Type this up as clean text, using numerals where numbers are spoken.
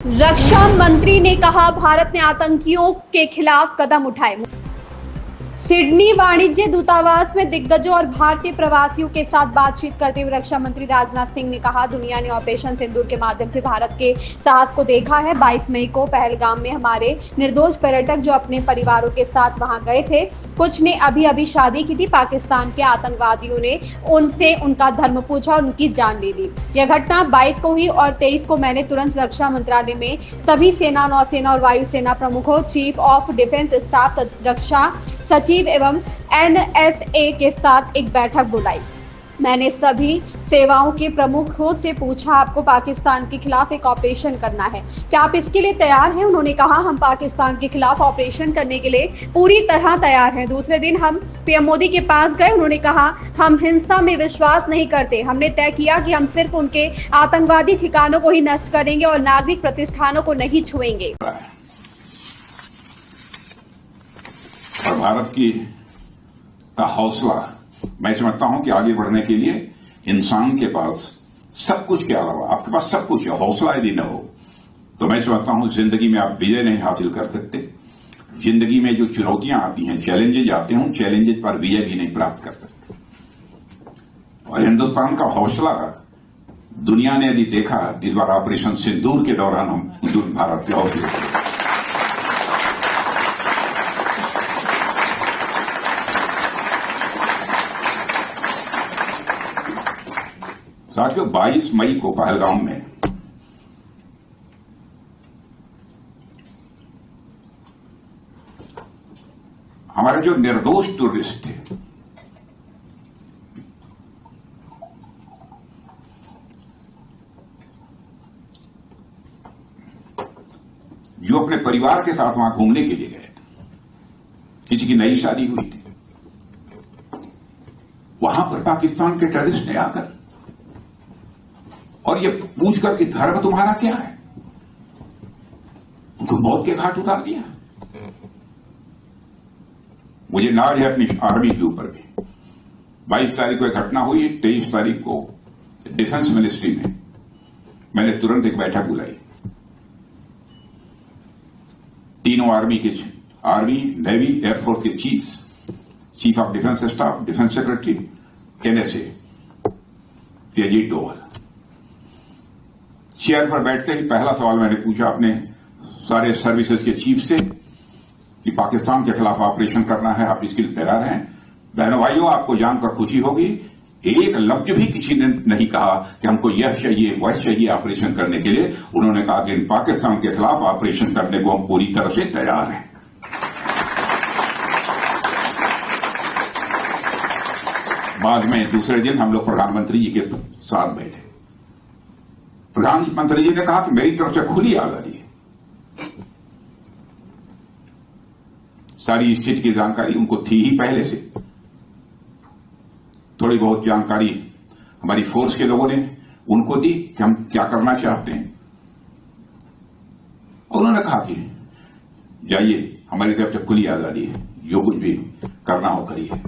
रक्षा मंत्री ने कहा, भारत ने आतंकियों के खिलाफ कदम उठाए। सिडनी वाणिज्य दूतावास में दिग्गजों और भारतीय प्रवासियों के साथ बातचीत करते हुए रक्षा मंत्री राजनाथ सिंह ने कहा, दुनिया ने ऑपरेशन सिंदूर के माध्यम से भारत के साहस को देखा है। 22 मई को पहलगाम में हमारे निर्दोष पर्यटक जो अपने परिवारों के साथ वहां गए थे, कुछ ने अभी शादी की थी। पाकिस्तान के आतंकवादियों ने उनसे उनका धर्म पूछा और उनकी जान ले ली। यह घटना 22 को हुई और 23 को मैंने तुरंत रक्षा मंत्रालय में सभी सेना, नौसेना और वायुसेना प्रमुखों, चीफ ऑफ डिफेंस स्टाफ, रक्षा सचिव एवं NSA के साथ एक बैठक बुलाई। मैंने सभी सेवाओं के प्रमुखों से पूछा, आपको पाकिस्तान के खिलाफ एक ऑपरेशन करना है, क्या आप इसके लिए तैयार हैं? उन्होंने कहा, हम पाकिस्तान के खिलाफ ऑपरेशन करने के लिए पूरी तरह तैयार हैं। दूसरे दिन हम PM मोदी के पास गए। उन्होंने कहा, हम हिंसा में विश्वास नहीं करते। हमने तय किया कि हम सिर्फ उनके आतंकवादी ठिकानों को ही नष्ट करेंगे और नागरिक प्रतिष्ठानों को नहीं छुएंगे। और भारत का हौसला, मैं समझता हूं कि आगे बढ़ने के लिए इंसान के पास सब कुछ के अलावा आपके पास सब कुछ है, हौसला यदि न हो तो मैं समझता हूं जिंदगी में आप विजय नहीं हासिल कर सकते। जिंदगी में जो चुनौतियां आती हैं, चैलेंजेज आते हैं, उन चैलेंजेज पर विजय भी नहीं प्राप्त कर सकते। और हिंदुस्तान का हौसला दुनिया ने यदि देखा इस बार ऑपरेशन सिंदूर के दौरान, हम जो भारत के हौसले, साथियों 22 मई को पहलगाम में हमारे जो निर्दोष टूरिस्ट थे, जो अपने परिवार के साथ वहां घूमने के लिए गए, किसी की नई शादी हुई थी, वहां पर पाकिस्तान के टेररिस्ट ने आकर और ये पूछकर कि धर्म तुम्हारा क्या है, उनको मौत के घाट उतार दिया। मुझे नाज है अपनी आर्मी के ऊपर भी। 22 तारीख को एक घटना हुई, 23 तारीख को डिफेंस मिनिस्ट्री में मैंने तुरंत एक बैठक बुलाई। तीनों आर्मी, नेवी, एयरफोर्स के chief of defence staff, defence secretary, NSA, Ajit Doval. Chair पर बैठते ही पहला सवाल मैंने पूछा अपने सारे सर्विसेज के चीफ से कि पाकिस्तान के खिलाफ ऑपरेशन करना है, आप इसके लिए तैयार हैं? बहनों भाइयों, आपको जानकर खुशी होगी, एक लफ्ज भी किसी ने नहीं कहा कि हमको यह चाहिए वह चाहिए ऑपरेशन करने के लिए। उन्होंने कहा कि पाकिस्तान के खिलाफ ऑपरेशन करने को हम पूरी तरह से तैयार हैं। बाद में दूसरे दिन हम लोग प्रधानमंत्री जी के साथ बैठे। प्रधानमंत्री जी ने कहा कि मेरी तरफ से खुली आजादी है, सारी स्थिति की जानकारी उनको थी ही पहले से। थोड़ी बहुत जानकारी हमारी फोर्स के लोगों ने उनको दी कि हम क्या करना चाहते हैं, और उन्होंने कहा कि जाइए, हमारी तरफ से खुली आजादी है, जो कुछ भी करना हो करिए।